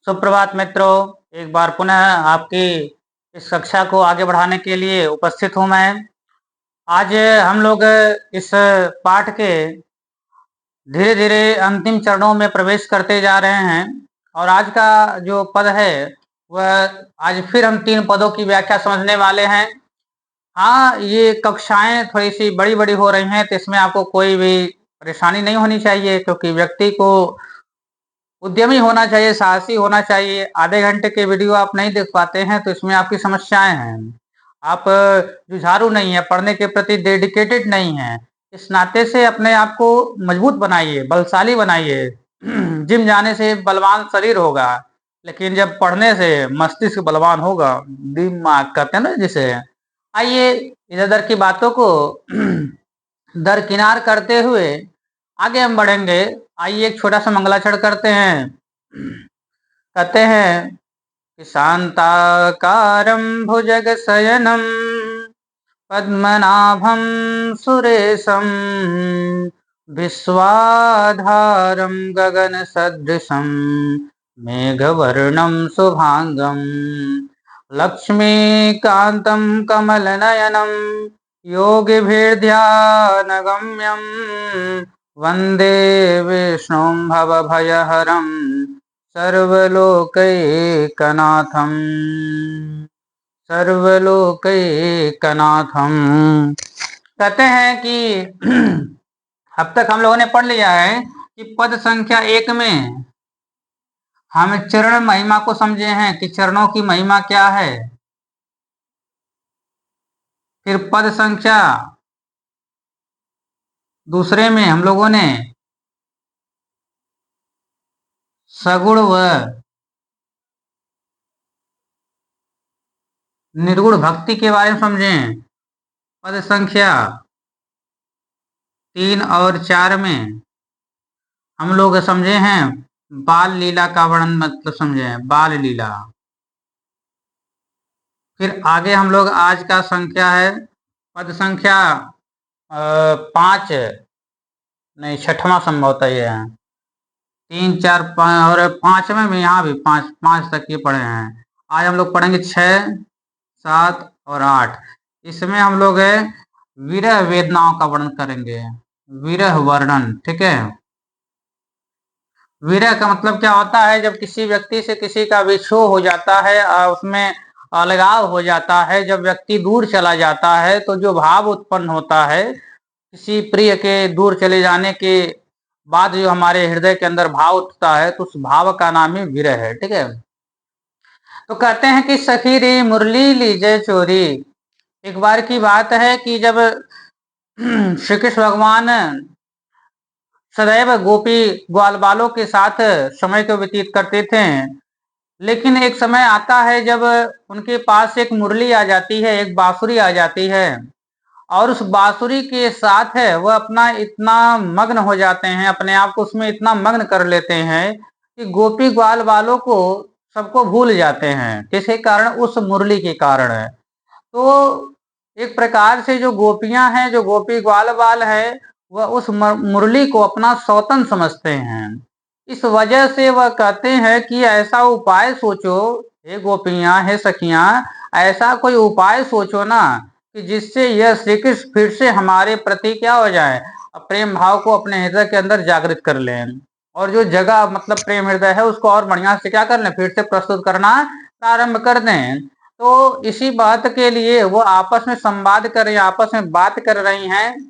सुप्रभात मित्रों, एक बार पुनः आपकी इस कक्षा को आगे बढ़ाने के लिए उपस्थित हूँ मैं। आज हम लोग इस पाठ के धीरे-धीरे अंतिम चरणों में प्रवेश करते जा रहे हैं और आज का जो पद है वह आज फिर हम 3 पदों की व्याख्या समझने वाले हैं। हाँ, ये कक्षाएँ थोड़ी-सी बड़ी-बड़ी हो रही हैं तो इसमें आपको कोई भी परेशानी नहीं होनी चाहिए क्योंकि व्यक्ति को उद्यमी होना चाहिए, साहसी होना चाहिए। आधे घंटे के वीडियो आप नहीं देख पाते हैं तो इसमें आपकी समस्याएँ हैं। आप जुझारू नहीं हैं, पढ़ने के प्रति डेडिकेटेड नहीं हैं। इस नाते से अपने आप को मजबूत बनाइए, बलशाली बनाइए। जिम जाने से बलवान शरीर होगा, लेकिन जब पढ़ने से मस्तिष्क बलवान होगा, दिमाग कहते हैं ना जिसे। आइए इधर-उधर की बातों को दरकिनार करते हुए आगे हम बढ़ेंगे। आइए एक छोटा-सा मंगलाचरण करते हैं। कहते हैं कि शांताकारं भुजगशयनं पद्मनाभं सुरेशं विश्वाधारं गगनसदृशं मेघवर्णं शुभांगं लक्ष्मीकान्तं कमलनयनं योगिभिर्ध्यानगम्यं वन्दे विष्णुं भवभयहरं सर्वलोकैकनाथं सर्वलोकैकनाथं। कहते हैं कि अब तक हम लोगों ने पढ़ लिया है कि पद संख्या 1 में हम चरण महिमा को समझे हैं कि चरणों की महिमा क्या है। फिर पद संख्या दूसरे में हम लोगों ने सगुण व निर्गुण भक्ति के बारे में समझे। पद संख्या 3 और 4 में हम लोग समझे हैं बाल लीला का वर्णन, मतलब समझे हैं बाल लीला। फिर आगे हम लोग आज का संख्या है पद संख्या 5 नहीं 6वां संभवतः ये है। 3, 4, 5 और 5वें में यहाँ भी 5 तक ये पढ़े हैं। आज हम लोग पढ़ेंगे 6, 7 और 8। इसमें हम लोग विरह वेदनाओं का वर्णन करेंगे, विरह वर्णन। ठीक है, विरह का मतलब क्या होता है? जब किसी व्यक्ति से किसी का विछोह हो जाता है, उसमें अलगाव हो जाता है, जब व्यक्ति दूर चला जाता है तो जो भाव उत्पन्न होता है, किसी प्रिय के दूर चले जाने के बाद जो हमारे हृदय के अंदर भाव उठता है तो उस भाव का नाम ही विरह है। ठीक है, तो कहते हैं कि सखी रे मुरली लीजे चोरी। एक बार की बात है कि जब श्री कृष्ण भगवान सदैव गोपी ग्वाल बालों के साथ समय को व्यतीत करते थे, लेकिन एक समय आता है जब उनके पास एक मुरली आ जाती है, एक बांसुरी आ जाती है और उस बांसुरी के साथ है वह अपना इतना मग्न हो जाते हैं, अपने आप को उसमें इतना मग्न कर लेते हैं कि गोपी ग्वाल बालों को सबको भूल जाते हैं। किसके कारण? उस मुरली के कारण है। तो एक प्रकार से जो गोपियां हैं, जो गोपी ग्वाल बाल है, वह उस मुरली को अपना सौतन समझते हैं। इस वजह से वह कहते हैं कि ऐसा उपाय सोचो हे गोपियां, हे सखियां, ऐसा कोई उपाय सोचो ना कि जिससे यह श्री कृष्ण फिर से हमारे प्रति क्या हो जाए, प्रेम भाव को अपने हृदय के अंदर जागृत कर लें और जो जगह मतलब प्रेम हृदय है उसको और बढ़िया से क्या कर लें, फिर से प्रस्तुत करना प्रारंभ कर दें। तो इसी बात के लिए वो आपस में संवाद कर रही, आपस में बात कर रही हैं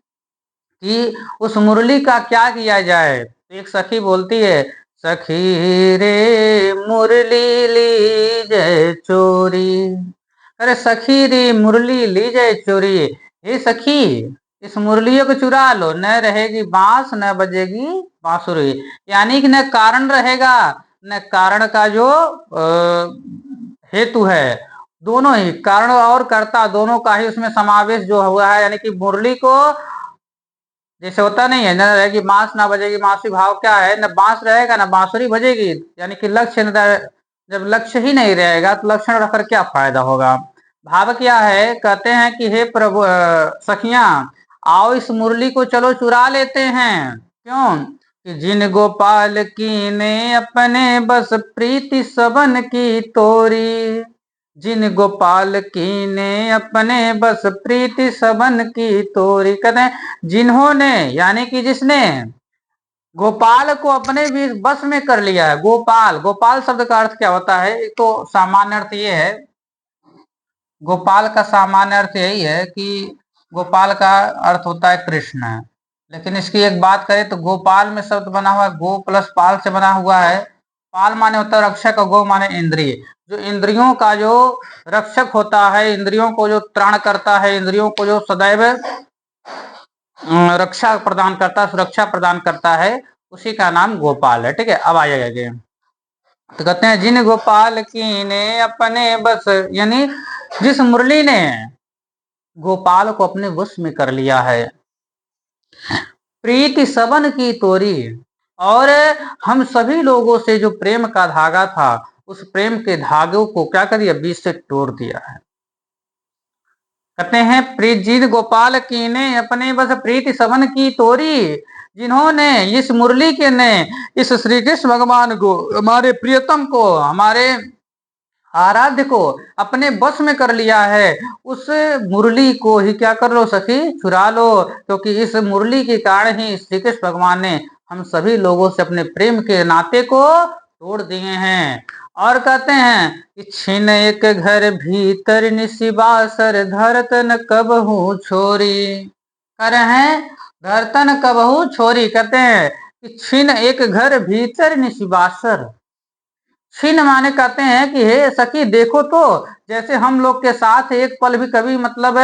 कि उस मुरली का क्या किया जाए। तो एक सखी बोलती है, सखी रे मुरली ली जय चोरी। अरे सखी रे मुरली ली जय चोरी, हे सखी इस मुरलियों को चुरा लो, न रहेगी बांस न बजेगी बांसुरी। यानी कि न कारण रहेगा न कारण का जो हेतु है, दोनों ही कारण और कर्ता दोनों का ही उसमें समावेश जो हुआ है। यानी कि मुरली को जैसे होता नहीं है, न रहेगी बांस ना बजेगी बांसुरी, भाव क्या है? न बांस रहेगा न बांसुरी बजेगी। यानी कि लक्ष्य जब लक्ष्य ही नहीं रहेगा तो लक्षण रखकर क्या फायदा होगा। भाव क्या है? कहते हैं कि हे प्रभु सखियां, आओ इस मुरली को चलो चुरा लेते हैं। क्यों? कि जिन गोपाल कीने अपने बस प्रीति सबन की तोरी। जिन गोपाल कीने अपने बस प्रीति सबन की तोरी, कहते हैं जिन्होंने यानी कि जिसने गोपाल को अपने भी बस में कर लिया है। गोपाल, गोपाल शब्द का अर्थ क्या होता है? एक तो सामान्य अर्थ ये है, गोपाल का सामान्य अर्थ यही है कि गोपाल का अर्थ होता है कृष्ण। लेकिन इसकी एक बात करें तो गोपाल में शब्द बना हुआ है, गो प्लस पाल से बना हुआ है। पाल माने होता है रक्षक और गो माने इंद्रिय। जो इंद्रियों का जो रक्षक होता है, इंद्रियों को जो त्राण करता है, इंद्रियों को जो सदैव रक्षा प्रदान करता है, सुरक्षा प्रदान करता है, उसी का नाम गोपाल है। ठीक है, अब आ जाएगा तो कहते हैं जिन गोपाल कीने अपने बस, यानी जिस मुरली ने गोपाल को अपने वश में कर लिया है। प्रीति सबन की तोरी, और हम सभी लोगों से जो प्रेम का धागा था, उस प्रेम के धागे को क्या कर दिया? बीच से तोड़ दिया है। कहते हैं प्रीत गोपाल कीने अपने बस प्रीति सबन की तोरी, जिन्होंने इस मुरली के ने इस श्री कृष्ण भगवान को, हमारे प्रियतम को, हमारे आराध्य को अपने बस में कर लिया है, उस मुरली को ही क्या कर लो सखी? चुरा लो। क्योंकि इस मुरली के कारण ही श्री कृष्ण भगवान ने हम सभी लोगों से अपने प्रेम के नाते को तोड़ दिए हैं। और कहते हैं कि छिन एक घर भीतर निशिबासर धरतन कबहू छोरी। कह रहे हैं धरतन कबहू छोरी, कहते हैं कि छिन एक घर भीतर निशिबासर। छिन माने कहते हैं कि हे सखी देखो तो, जैसे हम लोग के साथ एक पल भी कभी मतलब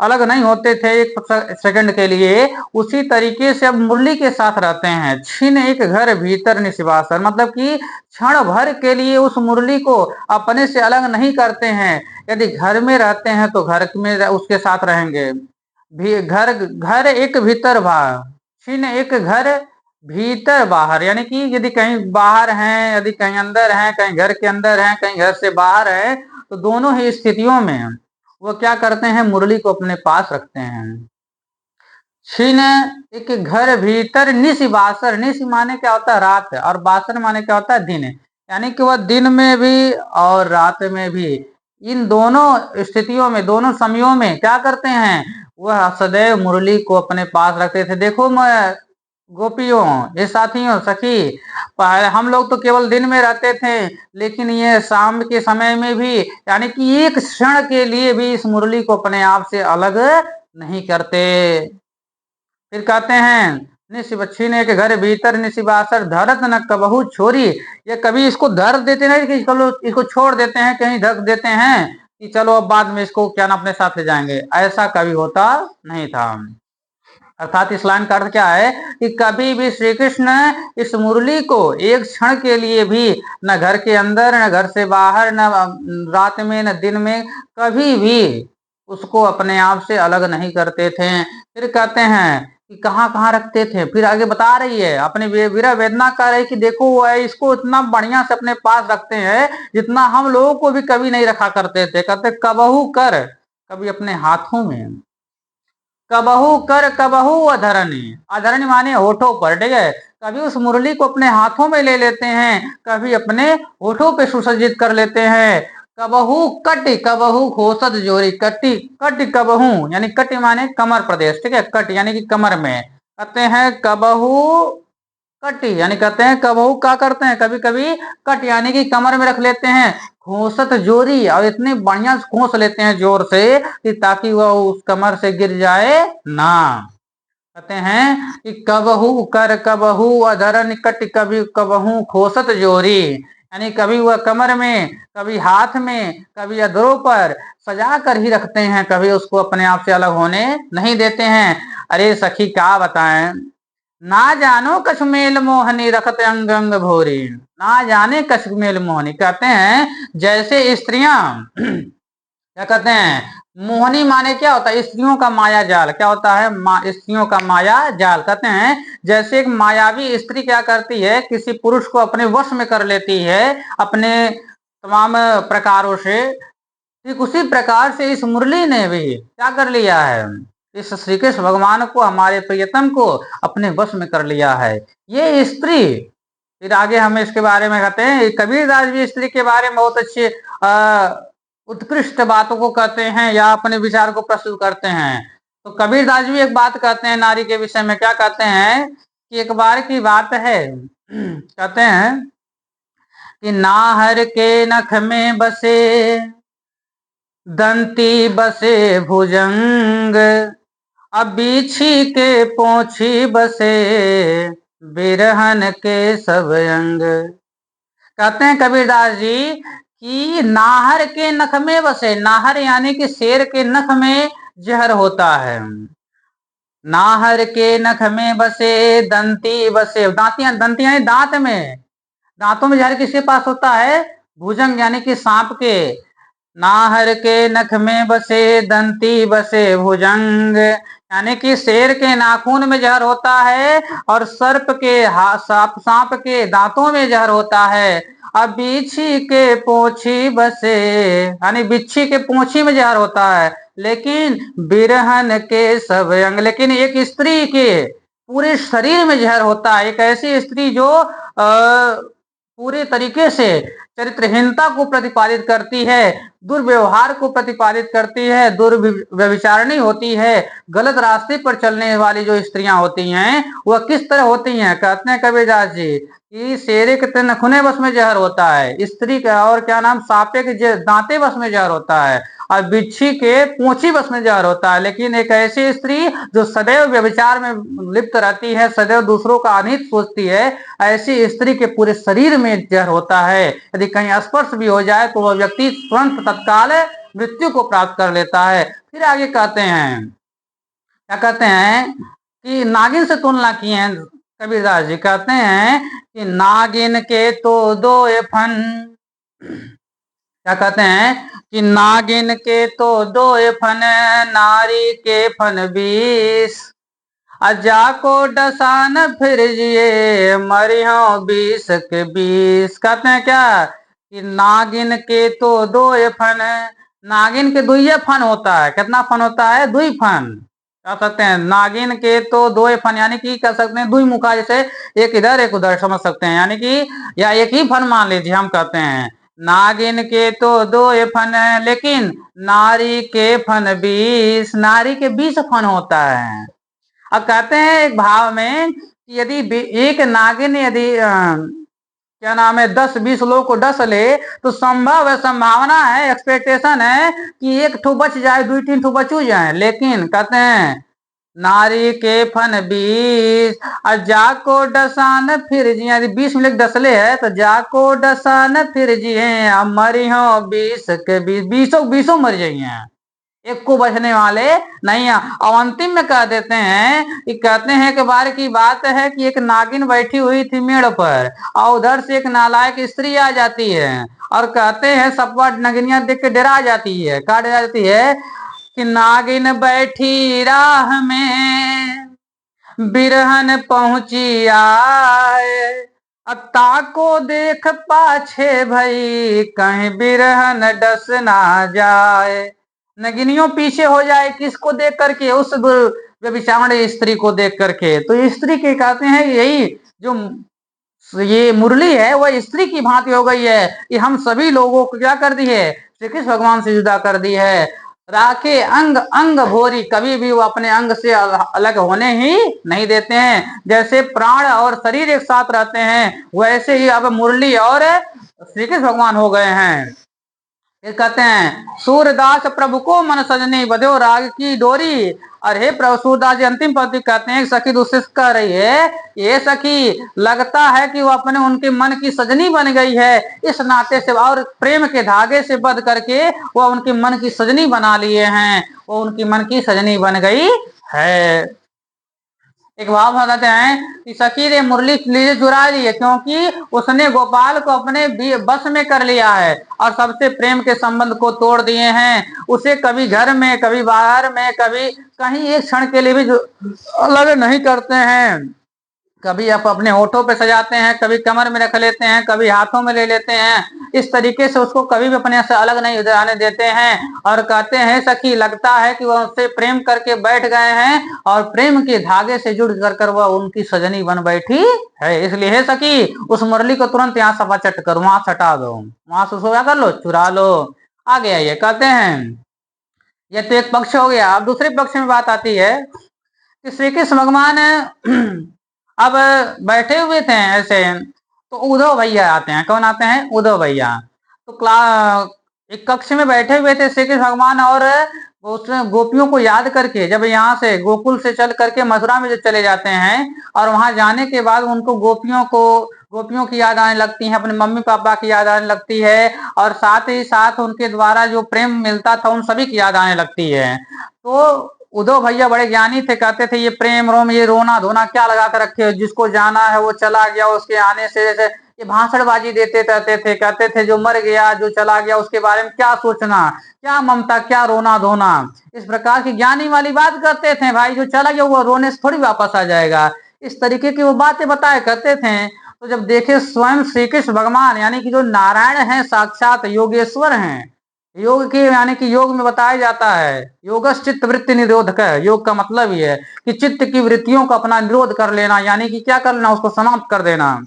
अलग नहीं होते थे एक सेकंड के लिए, उसी तरीके से अब मुरली के साथ रहते हैं। छिन एक घर भीतर निशिबासर, मतलब कि क्षण भर के लिए उस मुरली को अपने से अलग नहीं करते हैं। यदि घर में रहते हैं तो घर में उसके साथ रहेंगे, भी घर घर एक भीतर भाग, छिन एक घर भीतर बाहर, यानी कि यदि कहीं बाहर हैं, यदि कहीं अंदर हैं, कहीं घर के अंदर हैं, कहीं घर से बाहर है, तो दोनों ही स्थितियों में वो क्या करते हैं? मुरली को अपने पास रखते हैं। छिन एक घर भीतर निश बासर, निश माने क्या होता है? रात, और बासर माने क्या होता है? दिन। यानी कि वह दिन में भी और रात में भी, इन दोनों स्थितियों में, दोनों समयों में क्या करते हैं? वह सदैव मुरली को अपने पास रखते थे। देखो मैं गोपियों, ये साथियों, सखी, हम लोग तो केवल दिन में रहते थे, लेकिन ये शाम के समय में भी, यानी कि एक क्षण के लिए भी इस मुरली को अपने आप से अलग नहीं करते। फिर कहते हैं निशिब छीने के घर भीतर निशिबासर धरत न कबहू छोरी। ये कभी इसको धर देते नहीं कि चलो इसको छोड़ देते हैं, कहीं ढक देते हैं कि चलो अब बाद में इसको क्या ना अपने साथ ले जाएंगे, ऐसा कभी होता नहीं था। अर्थात इस लाइन का अर्थ क्या है कि कभी भी श्री कृष्ण इस मुरली को एक क्षण के लिए भी, न घर के अंदर, न घर से बाहर, न रात में, न दिन में, कभी भी उसको अपने आप से अलग नहीं करते थे। फिर कहते हैं कि कहाँ कहाँ रखते थे, फिर आगे बता रही है, अपने वीरा वेदना कर रही कि देखो वो इसको इतना बढ़िया से अपने पास रखते हैं जितना हम लोगों को भी कभी नहीं रखा करते थे। कहते कबहू कर, कभी अपने हाथों में, कबहू कर कबहू अधरणी, अधरणी माने होठों पर। ठीक है, कभी उस मुरली को अपने हाथों में ले लेते हैं, कभी अपने होठों पे सुसज्जित कर लेते हैं। कबहू कटि कबहू खोसत जोरी, कटि कटि कबहू, यानी कटि माने कमर प्रदेश। ठीक है, कट यानी कि कमर में, कहते हैं कबहू कट, यानी कहते हैं कबहू क्या करते हैं? कभी कभी कट यानी कि कमर में रख लेते हैं। खोसत जोरी, और इतने बढ़िया से खोस लेते हैं जोर से कि ताकि वह उस कमर से गिर जाए ना। कहते हैं कि कबहू कर कबहू अधरन कट, कभी कबहू खोसत जोरी, यानी कभी वह कमर में, कभी हाथ में, कभी अधरों पर सजा कर ही रखते हैं, कभी उसको अपने आप से अलग होने नहीं देते हैं। अरे सखी क्या बताएं, ना जानो कछमेल मोहनी रखत अंग अंग भोरी। ना जाने कछमेल मोहनी, कहते हैं जैसे स्त्रियां क्या कहते हैं? मोहनी माने क्या होता है? स्त्रियों का माया जाल। क्या होता है? स्त्रियों का माया जाल। कहते हैं जैसे एक मायावी स्त्री क्या करती है, किसी पुरुष को अपने वश में कर लेती है अपने तमाम प्रकारों से, ठीक उसी प्रकार से इस मुरली ने भी क्या कर लिया है? इस श्री कृष्ण भगवान को, हमारे प्रियतम को अपने वश में कर लिया है ये स्त्री। फिर आगे हम इसके बारे में कहते हैं, कबीरदास भी स्त्री के बारे में बहुत अच्छे उत्कृष्ट बातों को कहते हैं या अपने विचार को प्रस्तुत करते हैं। तो कबीरदास भी एक बात कहते हैं नारी के विषय में, क्या कहते हैं कि एक बार की बात है, कहते हैं कि नाहर के नख में बसे दंती बसे भुजंग, अब बिछी के पोछी बसे बिरहन के सब अंग। कहते हैं कबीरदास जी कि नाहर के नख में बसे, नाहर यानी कि शेर के नख में जहर होता है। नाहर के नख में बसे दंती बसे, दांतियां, दंती यानी दांत में, दांतों में जहर किसके पास होता है? भुजंग यानी कि सांप के। नाहर के नख में बसे दंती बसे भुजंग, यानी कि शेर के नाखून में जहर होता है और सर्प के सांप के दांतों में जहर होता है। अब बिच्छी के पोछी बसे, यानी बिच्छी के पोछी में जहर होता है, लेकिन बिरहन के सब अंग, लेकिन एक स्त्री के पूरे शरीर में जहर होता है। एक ऐसी स्त्री जो पूरे तरीके से चरित्रहीनता को प्रतिपादित करती है, दुर्व्यवहार को प्रतिपादित करती है, दुर्व्यभिचारिणी होती है, गलत रास्ते पर चलने वाली जो स्त्रियां होती हैं वह किस तरह होती हैं? कहते हैं कबीरदास जी कि शेरे के नखुने बस में जहर होता है, स्त्री का और क्या नाम सांपे के दांते बस में जहर होता है, और बिच्छी के पूंछी बस में जहर होता है। लेकिन एक ऐसी स्त्री जो सदैव व्यभिचार में लिप्त रहती है, सदैव दूसरों का अनित सोचती है, ऐसी स्त्री के पूरे शरीर में जहर होता है। यदि कहीं स्पर्श भी हो जाए तो वह व्यक्ति तुरंत तत्काल मृत्यु को प्राप्त कर लेता है। फिर आगे कहते हैं, क्या कहते हैं कि नागिन से तुलना की है कबीरदास जी। कहते हैं कि नागिन के तो दो फन, क्या कहते हैं कि नागिन के तो दो फन, नारी के फन 20, अजा को डसान फिर जिए मरियो 20 के 20। कहते हैं क्या कि नागिन के तो दो फन, नागिन के दुई फन होता है। कितना फन होता है? 2 फन। क्या कहते हैं? नागिन के तो 2 फन, यानी कि कह सकते हैं 2 मुखा, जैसे एक इधर एक उधर समझ सकते हैं, यानी कि या एक ही फन मान लीजिए। हम कहते हैं नागिन के तो 2 फन, लेकिन नारी के फन 20, नारी के 20 फन होता है। अब कहते हैं एक भाव में कि यदि एक नागिन यदि क्या नाम है 10-20 लोग को डस ले तो संभव है, संभावना है, एक्सपेक्टेशन है कि एक ठो बच जाए, 2-3 ठो बचू जाए। लेकिन कहते हैं नारी के फन 20, और जाको डसान फिर जी, यदि 20 में डसले है तो जाको डसान फिर जी है, मरी हो 20 के 20, 20 मर जाइए, एक को बचने वाले नहीं है। और अंतिम में कह देते हैं कि कहते हैं कि बार की बात है कि एक नागिन बैठी हुई थी मेड़ पर, और उधर से एक नालायक स्त्री आ जाती है, और कहते हैं सब नगिनियां देख के डरा जाती है। कहा डरा जाती है कि नागिन बैठी राह में बिरहन पहुंची आए, अत्ता को देख पाछे भई कहीं बिरहन डस ना जाए। नगिनियों पीछे हो जाए, किसको देख करके? उस व्यभिचारिणी स्त्री को देख करके। तो स्त्री के कहते हैं यही जो ये मुरली है वह स्त्री की भांति हो गई है कि हम सभी लोगों को क्या कर दी है? श्री कृष्ण भगवान से जुदा कर दी है। राखे अंग अंग भोरी, कभी भी वो अपने अंग से अलग होने ही नहीं देते हैं। जैसे प्राण और शरीर एक साथ रहते हैं, वैसे ही अब मुरली और श्री कृष्ण भगवान हो गए हैं। ये कहते हैं सूरदास प्रभु को मन सजनी बध्यो राग की डोरी। और हे प्रभु, सूरदास जी अंतिम पंक्ति कहते हैं, सखी दूसरे से कह रही है, ये सखी लगता है कि वो अपने उनके मन की सजनी बन गई है, इस नाते से और प्रेम के धागे से बंध करके वो उनके मन की सजनी बना लिए हैं, वो उनकी मन की सजनी बन गई है। एक भाव बताते हैं कि सखी ने मुरली लीजिए चुरा ली है, क्योंकि उसने गोपाल को अपने बस में कर लिया है और सबसे प्रेम के संबंध को तोड़ दिए हैं। उसे कभी घर में, कभी बाहर में, कभी कहीं एक क्षण के लिए भी अलग नहीं करते हैं। कभी आप अपने होठों पे सजाते हैं, कभी कमर में रख लेते हैं, कभी हाथों में ले लेते हैं, इस तरीके से उसको कभी भी अपने से अलग नहीं जाने देते हैं और कहते हैं सखी लगता है कि वह उससे प्रेम करके बैठ गए हैं और प्रेम के धागे से जुड़ कर वह उनकी सजनी बन बैठी है। इसलिए है सखी उस मुरली को तुरंत यहाँ सफा चट कर वहां सटा दो, वहां से उसको क्या कर लो, चुरा लो। आगे आइए, कहते हैं ये तो एक पक्ष हो गया। अब दूसरे पक्ष में बात आती है कि श्री कृष्ण भगवान अब बैठे हुए थे ऐसे, तो उद्धव भैया आते हैं। कौन आते हैं? उद्धव भैया। तो एक कक्ष में बैठे हुए थे श्री कृष्ण भगवान और उस गोपियों को याद करके, जब यहाँ से गोकुल से चल करके मथुरा में जब चले जाते हैं और वहां जाने के बाद उनको गोपियों की याद आने लगती है, अपने मम्मी पापा की याद आने लगती है और साथ ही साथ उनके द्वारा जो प्रेम मिलता था उन सभी की याद आने लगती है। तो उद्धव भैया बड़े ज्ञानी थे, कहते थे ये प्रेम रोम ये रोना धोना क्या लगा कर रखे हो, जिसको जाना है वो चला गया, उसके आने से जैसे ये भाषणबाजी देते रहते थे। कहते थे जो मर गया जो चला गया उसके बारे में क्या सोचना, क्या ममता, क्या रोना धोना, इस प्रकार की ज्ञानी वाली बात करते थे। भाई जो चला गया वो रोने से थोड़ी वापस आ जाएगा, इस तरीके की वो बातें बताया करते थे। तो जब देखे स्वयं श्री कृष्ण भगवान यानी कि जो नारायण हैं, साक्षात योगेश्वर हैं, योग के यानी कि योग में बताया जाता है योगस चित्त वृत्ति निरोधक है। योग का मतलब ये है कि चित्त की वृत्तियों को अपना निरोध कर लेना, यानी कि क्या कर लेना, उसको समाप्त कर देना,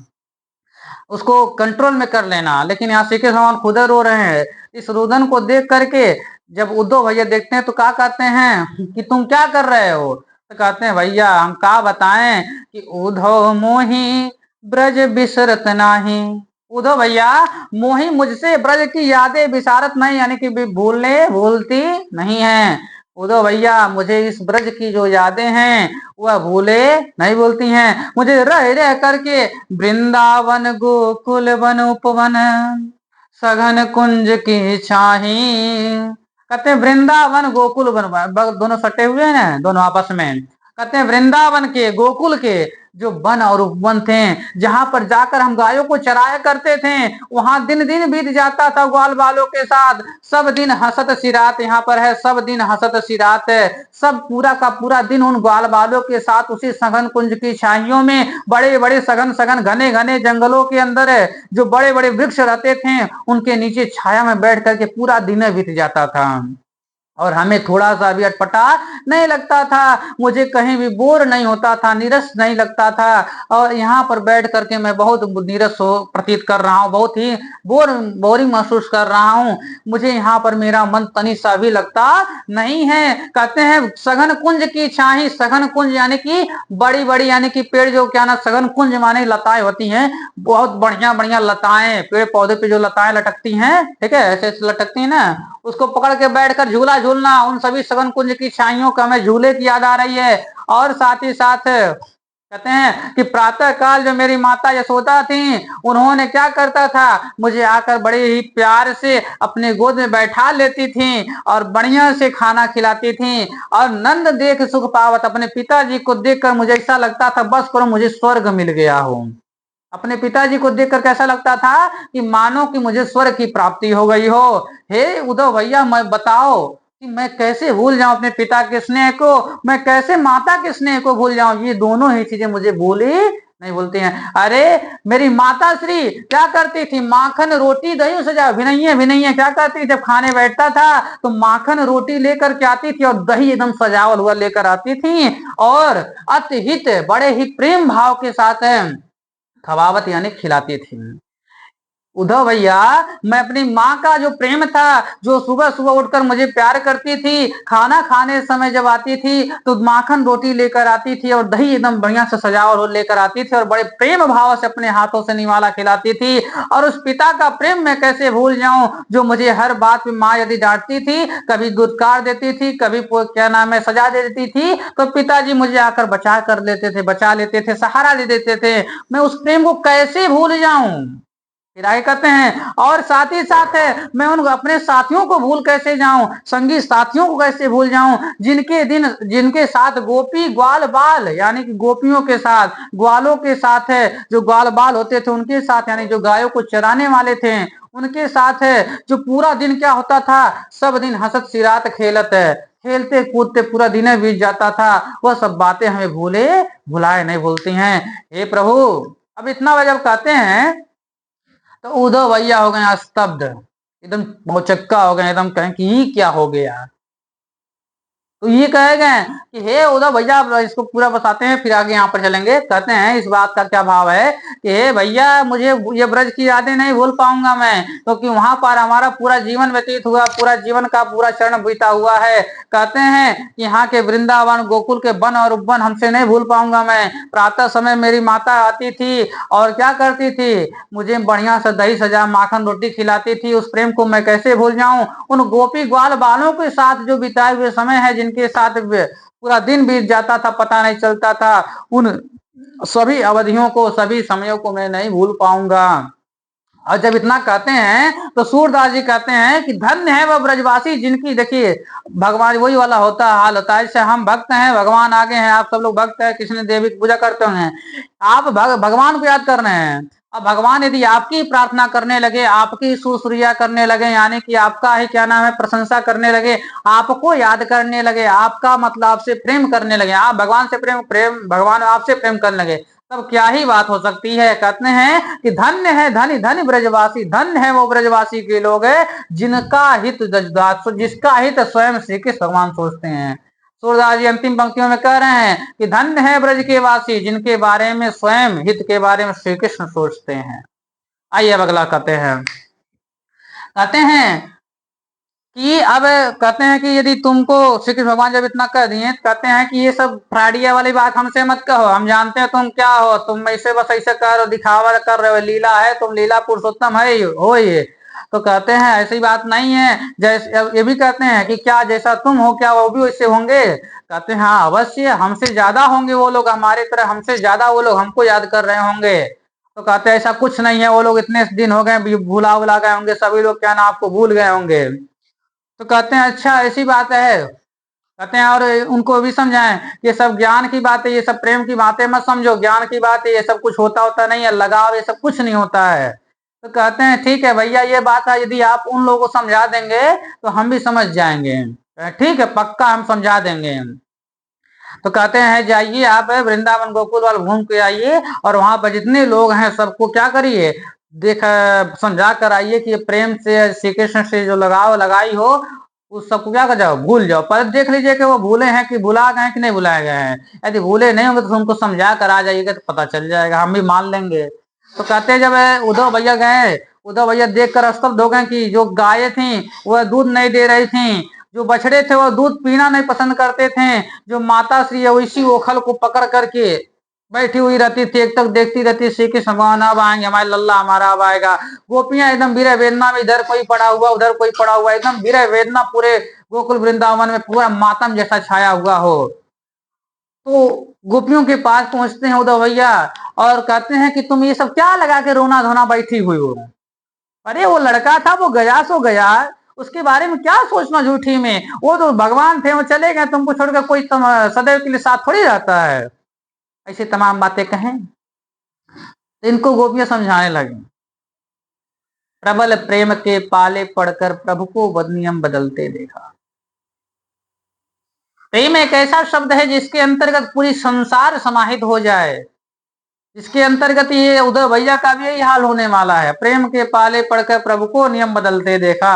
उसको कंट्रोल में कर लेना। लेकिन यहाँ श्री कृष्ण भगवान खुद रो रहे हैं। इस रुदन को देख करके जब उद्धव भैया देखते हैं तो क्या कहते हैं कि तुम क्या कर रहे हो? तो कहते हैं भैया हम क्या बताएं कि उद्धव मोही ब्रज बिसरत नाही। उद्धव भैया मोही मुझसे ब्रज की यादें विसारत नहीं, यानी कि भूलती नहीं है। उद्धव भैया मुझे इस ब्रज की जो यादें हैं वह भूले नहीं बोलती हैं। मुझे रह रह करके वृंदावन गोकुल वन उपवन सघन कुंज की छाही। कहते हैं वृंदावन गोकुल वन, दोनों सटे हुए हैं ना दोनों आपस में। कहते हैं वृंदावन के गोकुल के जो वन और उपवन थे जहां पर जाकर हम गायों को चराया करते थे, वहां दिन दिन बीत जाता था ग्वाल बालों के साथ। सब दिन हंसत सी रात, यहाँ पर है सब दिन हंसत सी रात है। सब पूरा का पूरा दिन उन ग्वाल बालों के साथ उसी सघन कुंज की छाइयों में, बड़े बड़े सघन सघन घने घने जंगलों के अंदर जो बड़े बड़े वृक्ष रहते थे उनके नीचे छाया में बैठ करके पूरा दिन बीत जाता था और हमें थोड़ा सा भी अटपटा नहीं लगता था, मुझे कहीं भी बोर नहीं होता था, नीरस नहीं लगता था। और यहाँ पर बैठ करके मैं बहुत नीरस हो प्रतीत कर रहा हूँ, बहुत ही बोरिंग महसूस कर रहा हूँ, मुझे यहाँ पर मेरा मन तनी सा भी लगता नहीं है। कहते हैं सघन कुंज की छाही, सघन कुंज यानी कि बड़ी बड़ी यानी कि पेड़ जो क्या ना, सघन कुंज माने लताएं होती हैं, बहुत बढ़िया बढ़िया लताएं, पेड़ पौधे पे जो लताएं लटकती हैं, ठीक है, ऐसे लटकती है ना, उसको पकड़ के बैठकर झूला झूलना, उन सभी सघन कुंज की छाइयों का हमें झूले की याद आ रही है। और साथ ही साथ कहते हैं कि प्रातः काल जो मेरी माता यशोदा थी, उन्होंने क्या करता था, मुझे आकर बड़े ही प्यार से अपने गोद में बैठा लेती थी और बढ़िया से खाना खिलाती थी। और नंद देख सुख पावत, अपने पिताजी को देखकर मुझे ऐसा लगता था बस करो मुझे स्वर्ग मिल गया हो। अपने पिताजी को देखकर कैसा लगता था कि मानो कि मुझे स्वर्ग की प्राप्ति हो गई हो। हे उद्धव भैया मैं बताओ कि मैं कैसे भूल जाऊं अपने पिता के स्नेह को, मैं कैसे माता के स्नेह को भूल जाऊं, ये दोनों ही चीजें मुझे भूली नहीं बोलते हैं। अरे मेरी माता श्री क्या करती थी, माखन रोटी दही सजा भिनैया भिनैया क्या करती, जब खाने बैठता था तो माखन रोटी लेकर के आती थी और दही एकदम सजावल हुआ लेकर आती थी और अतिहित बड़े ही प्रेम भाव के साथ खवावत यानी खिलाती थी। उद्धव भैया मैं अपनी माँ का जो प्रेम था, जो सुबह सुबह उठकर मुझे प्यार करती थी, खाना खाने समय जब आती थी तो माखन रोटी लेकर आती थी और दही एकदम बढ़िया से सजावट लेकर आती थी और बड़े प्रेम भाव से अपने हाथों से निवाला खिलाती थी। और उस पिता का प्रेम मैं कैसे भूल जाऊं जो मुझे हर बात में माँ यदि डांटती थी, कभी दुत्कार देती थी, कभी क्या नाम है सजा दे देती थी, तो पिताजी मुझे आकर बचा लेते थे, सहारा दे देते थे। मैं उस प्रेम को कैसे भूल जाऊं, फिर आगे कहते हैं और साथ ही साथ है मैं उन अपने साथियों को भूल कैसे जाऊं, संगी साथियों को कैसे भूल जाऊं, जिनके साथ गोपी ग्वाल बाल यानी कि गोपियों के साथ, ग्वालों के साथ है, जो ग्वाल बाल होते थे उनके साथ, यानी जो गायों को चराने वाले थे उनके साथ है, जो पूरा दिन क्या होता था, सब दिन हंसत सी रात खेलत है, खेलते कूदते पूरा दिन बीत जाता था, वह सब बातें हमें भुलाए नहीं भूलती हैं। हे प्रभु, अब इतना जब कहते हैं तो उद्धव भैया हो गए स्तब्ध, एकदम भौचक्का हो गए, एकदम कहें कि ये क्या हो गया। तो ये कहे गए कि हे उद्धव भैया, इसको पूरा बताते हैं फिर आगे यहाँ पर चलेंगे। कहते हैं इस बात का क्या भाव है कि हे भैया, मुझे ये ब्रज की यादें नहीं भूल पाऊंगा मैं, क्योंकि वहां पर हमारा पूरा जीवन व्यतीत हुआ, पूरा जीवन का पूरा क्षण बीता हुआ है। कहते हैं कि यहाँ के वृंदावन गोकुल के वन और उपवन हमसे नहीं भूल पाऊंगा मैं। प्रातः समय मेरी माता आती थी और क्या करती थी, मुझे बढ़िया से दही सजा माखन रोटी खिलाती थी। उस प्रेम को मैं कैसे भूल जाऊं। उन गोपी ग्वाल बालों के साथ जो बिताए हुए समय है, जिनके साथ पूरा दिन बीत जाता था, पता नहीं चलता था, उन सभी अवधियों को, सभी समयों को मैं नहीं भूल पाऊंगा। और जब इतना कहते हैं तो सूरदास जी कहते हैं कि धन्य है वह ब्रजवासी जिनकी, देखिए भगवान वही वाला होता है, हाल होता है। जैसे हम भक्त हैं, भगवान आगे हैं, आप सब लोग भक्त हैं, कृष्ण देवी की पूजा करते हैं, आप भगवान को याद कर रहे हैं। अब भगवान यदि आपकी प्रार्थना करने लगे, आपकी सुश्रिया करने लगे, यानी कि आपका ही क्या नाम है प्रशंसा करने लगे, आपको याद करने लगे, आपका मतलब आपसे प्रेम करने लगे, आप भगवान से प्रेम भगवान आपसे प्रेम करने लगे, तब क्या ही बात हो सकती है। कहते हैं कि धन्य है धनी धनी ब्रजवासी, धन्य है वो ब्रजवासी के लोग है जिनका हित जिसका हित स्वयं श्री कृष्ण भगवान सोचते हैं। सूरदास जी अंतिम पंक्तियों में कह रहे हैं कि धन्य है ब्रज के वासी जिनके बारे में स्वयं हित के बारे में श्री कृष्ण सोचते हैं। आइए अब अगला कहते हैं कि अब कहते हैं कि यदि तुमको श्री कृष्ण भगवान जब इतना कह दिए, कहते हैं कि ये सब फ्राडिया वाली बात हमसे मत कहो, हम जानते हैं तुम क्या हो, तुम ऐसे बस ऐसे कर रहे हो, दिखावा कर रहे हो, लीला है, तुम लीला पुरुषोत्तम है हो ये। तो कहते हैं ऐसी बात नहीं है। जैसे ये भी कहते हैं कि क्या जैसा तुम हो क्या वो भी वैसे होंगे। कहते हैं हाँ अवश्य, हमसे ज्यादा होंगे वो लोग, हमारे तरह हमसे ज्यादा वो लोग हमको याद कर रहे होंगे। तो कहते हैं ऐसा कुछ नहीं है, वो लोग इतने दिन हो गए भूला भुला गए होंगे, सभी लोग क्या ना आपको भूल गए होंगे। तो कहते हैं अच्छा ऐसी बात है। कहते हैं और उनको भी समझाएं कि ये सब ज्ञान की बातें, ये सब प्रेम की बातें मत समझो, ज्ञान की बात है, ये सब कुछ होता नहीं है, लगाव ये सब कुछ नहीं होता है। तो कहते हैं ठीक है भैया, ये बात है, यदि आप उन लोगों को समझा देंगे तो हम भी समझ जाएंगे। ठीक है पक्का हम समझा देंगे। तो कहते हैं जाइए आप वृंदावन गोकुल वाल घूम के आइए और वहां पर जितने लोग हैं सबको क्या करिए, देख समझा कर आइए कि प्रेम से श्री कृष्ण से जो लगाव लगाई हो उस सबको क्या कर जाओ भूल जाओ। पर देख लीजिए कि वो भूले हैं कि भुला गए कि नहीं भुलाए गए हैं। यदि भूले नहीं होंगे तो उनको समझा कर आ जाइएगा तो पता चल जाएगा, हम भी मान लेंगे। तो कहते हैं जब उद्धव भैया गए, उद्धव भैया देख कर स्तब्ध हो गए कि जो गायें थी वह दूध नहीं दे रही थी, जो बछड़े थे वह दूध पीना नहीं पसंद करते थे, जो माता श्री उसी ओखल को पकड़ करके बैठी हुई रहती थी, एक तक देखती रहती श्री कृष्ण भगवान अब आएंगे, हमारे लल्ला हमारा अब आएगा। गोपियां एकदम विरह वेदना में, इधर कोई पड़ा हुआ उधर कोई पड़ा हुआ, एकदम विरह वेदना पूरे गोकुल वृंदावन में पूरा मातम जैसा छाया हुआ हो। तो गोपियों के पास पहुंचते हैं उद्धव भैया और कहते हैं कि तुम ये सब क्या लगा के रोना धोना बैठी हुई हो। अरे वो लड़का था वो गया सो गया, उसके बारे में क्या सोचना झूठी में, वो तो भगवान थे, वो चले गए, तुमको छोड़कर कोई सदैव के लिए साथ थोड़ी रहता है। ऐसी तमाम बातें कहें तो इनको गोपियां समझाने लगी। प्रबल प्रेम के पाले पड़कर प्रभु को नियम बदलते देखा। प्रेम एक ऐसा शब्द है जिसके अंतर्गत पूरी संसार समाहित हो जाए, जिसके अंतर्गत ये उद्धव भैया का भी यही हाल होने वाला है। प्रेम के पाले पड़कर प्रभु को नियम बदलते देखा।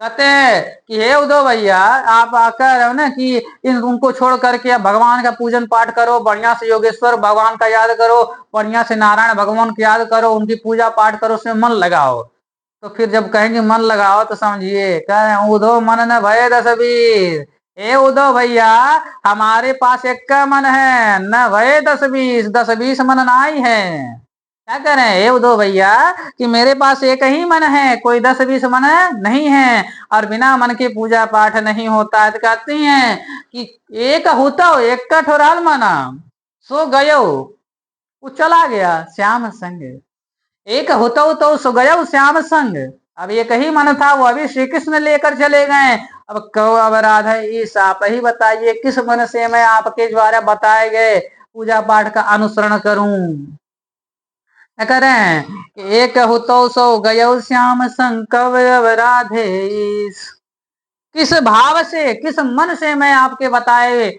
कहते हैं कि हे उद्धव भैया, आप कह रहे हो ना कि इन उनको छोड़ करके आप भगवान का पूजन पाठ करो, बढ़िया से योगेश्वर भगवान का याद करो, बढ़िया से नारायण भगवान को याद करो, उनकी पूजा पाठ करो, उसमें मन लगाओ। तो फिर जब कहेंगे मन लगाओ तो समझिए कह रहे हैं उद्धव मन न भय दस बीस। ए उद्धव भैया, हमारे पास एक का मन है, न भय 10-20, 10-20 मन नहीं है। क्या कह रहे हैं ए उद्धव भैया कि मेरे पास एक ही मन है, कोई 10-20 मन नहीं है, और बिना मन के पूजा पाठ नहीं होता है। तो कहती हैं कि एक होता एक का ठोराल मना सो गयो, वो चला गया श्याम संग। एक होता तो सो गया श्याम संग। अब एक ही मन था, वो अभी श्री कृष्ण लेकर चले गए। अब कहो अब राधा इस आप ही बताइए किस मन से मैं आपके द्वारा बताए गए पूजा पाठ का अनुसरण करूं। क्या कर रहे हैं कि एक होतो सो गयो श्याम संग कव अब राधे, किस भाव से किस मन से मैं आपके बताए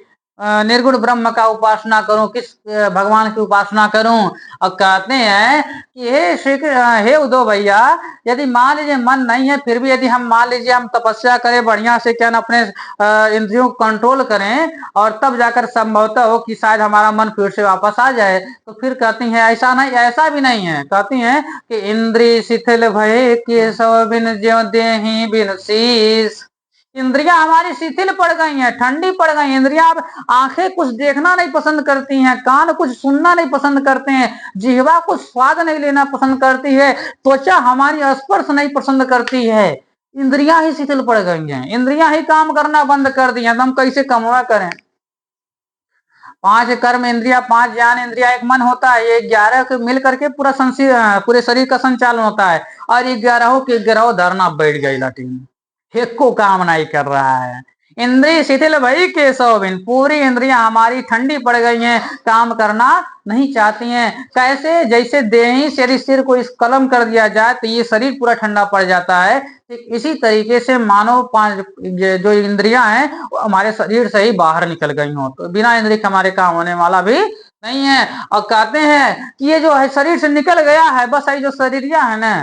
निर्गुण ब्रह्म का उपासना करूं, किस भगवान की उपासना करूं। और कहते हैं कि हे उद्धव भैया, यदि मान लीजिए मन नहीं है, फिर भी यदि हम मान लीजिए हम तपस्या करें बढ़िया से, क्या ना अपने इंद्रियों को कंट्रोल करें, और तब जाकर संभवतः हो कि शायद हमारा मन फिर से वापस आ जाए। तो फिर कहती हैं ऐसा नहीं, ऐसा भी नहीं है। कहती हैं कि इंद्रिय शिथिल भय केशव बिन ज्यों देहि बिन शीस। इंद्रियां हमारी शिथिल पड़ गई हैं, ठंडी पड़ गई। इंद्रियां अब आंखें कुछ देखना नहीं पसंद करती हैं, कान कुछ सुनना नहीं पसंद करते हैं, जिह्वा कुछ स्वाद नहीं लेना पसंद करती है, त्वचा हमारी स्पर्श नहीं पसंद करती है। इंद्रियां ही शिथिल पड़ गई हैं, इंद्रियां ही काम करना बंद कर दी हैं। तो हम कैसे कमवा करें? 5 कर्म इंद्रिया, 5 ज्ञान इंद्रिया, एक मन होता है। ये 11 के मिल करके पूरे शरीर का संचालन होता है। और ये 11 के 11 धरना बैठ गई लाठी, एक को काम नहीं कर रहा है। इंद्रिय शिथिल भई केशव बिन, पूरी इंद्रियां हमारी ठंडी पड़ गई हैं, काम करना नहीं चाहती हैं। कैसे? जैसे देही शरीर को इस कलम कर दिया जाए तो ये शरीर पूरा ठंडा पड़ जाता है, ठीक इसी तरीके से मानो 5 जो इंद्रियां हैं वो हमारे शरीर से ही बाहर निकल गई हो, तो बिना इंद्रिय के हमारे काम होने वाला भी नहीं है। और कहते हैं कि ये जो है शरीर से निकल गया है, बस ये जो शरीरिया है ना,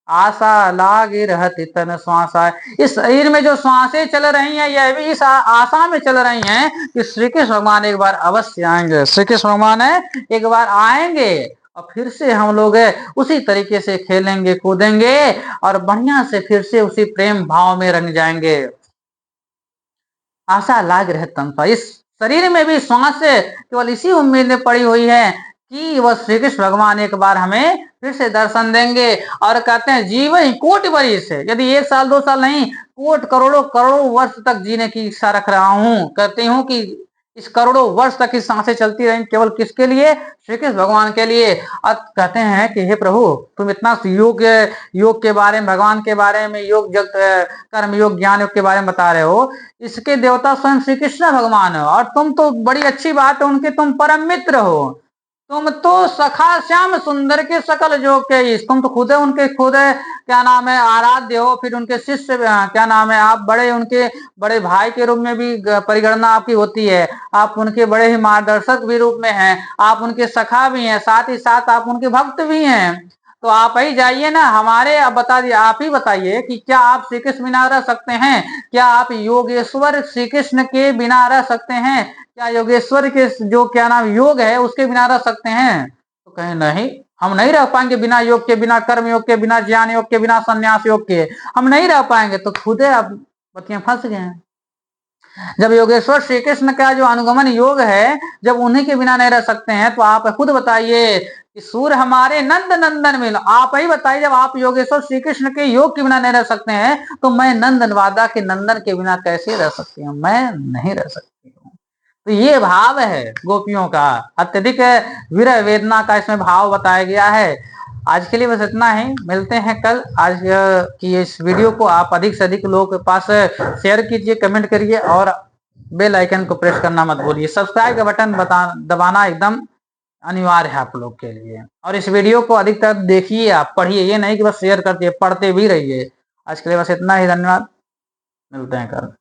आशा लागे रहती तन श्वास आए। इस शरीर में जो श्वासें चल रही हैं, यह भी इस आशा में चल रही हैं कि श्री कृष्ण भगवान एक बार अवश्य आएंगे, श्री कृष्ण भगवान है एक बार आएंगे, और फिर से हम लोग उसी तरीके से खेलेंगे कूदेंगे, और बढ़िया से फिर से उसी प्रेम भाव में रंग जाएंगे। आशा लाग रहे तन, इस शरीर में भी श्वास केवल इसी उम्मीद में पड़ी हुई है कि वह श्री कृष्ण भगवान एक बार हमें फिर से दर्शन देंगे। और कहते हैं जीवन कोटि वर्ष है, यदि 1 साल 2 साल नहीं, कोट करोड़ों करोड़ों वर्ष तक जीने की इच्छा रख रहा हूं। कहती हूँ कि इस करोड़ों वर्ष तक की सांसें चलती रहें, केवल किसके लिए? श्री कृष्ण भगवान के लिए। और कहते हैं कि हे प्रभु, तुम इतना योग के बारे में, भगवान के बारे में, योग जग कर्म योग ज्ञान योग के बारे में बता रहे हो, इसके देवता स्वयं श्री कृष्ण भगवान हो, और तुम तो बड़ी अच्छी बात है उनके तुम परम मित्र हो, तुम तो सखा श्याम सुंदर के सकल जोग के, तुम तो खुद है उनके खुद है क्या नाम है आराध्य हो, फिर उनके शिष्य क्या नाम है, आप बड़े उनके बड़े भाई के रूप में भी परिगणना आपकी होती है, आप उनके बड़े ही मार्गदर्शक भी रूप में हैं, आप उनके सखा भी हैं, साथ ही साथ आप उनके भक्त भी हैं। तो आप ही जाइए ना हमारे, अब बता दिए, आप ही बताइए कि क्या आप श्री कृष्ण बिना रह सकते हैं? क्या आप योगेश्वर श्री कृष्ण के बिना रह सकते हैं? क्या योगेश्वर के जो क्या नाम योग है उसके बिना रह सकते हैं? तो कहें नहीं, हम नहीं रह पाएंगे बिना योग के, बिना कर्म योग के, बिना ज्ञान योग के, बिना संन्यास योग के हम नहीं रह पाएंगे। तो खुद है अब बतियां फंस गए हैं। जब योगेश्वर श्री कृष्ण का जो अनुगमन योग है, जब उन्हीं के बिना नहीं रह सकते हैं, तो आप खुद बताइए कि सूर हमारे नंद नंदन मिल, आप ही बताइए, जब आप योगेश्वर श्री कृष्ण के योग के बिना नहीं रह सकते हैं, तो मैं नंदन वादा के नंदन के बिना कैसे रह सकती हूँ? मैं नहीं रह सकती हूँ। तो ये भाव है गोपियों का, अत्यधिक विरह वेदना का इसमें भाव बताया गया है। आज के लिए बस इतना ही, मिलते हैं कल। आज की इस वीडियो को आप अधिक से अधिक लोगों के पास शेयर कीजिए, कमेंट करिए, और बेल आइकन को प्रेस करना मत भूलिए। सब्सक्राइब का बटन दबाना एकदम अनिवार्य है आप लोग के लिए। और इस वीडियो को अधिकतर देखिए, आप पढ़िए, ये नहीं कि बस शेयर करते, पढ़ते भी रहिए। आज के लिए बस इतना ही, धन्यवाद, मिलते हैं कल।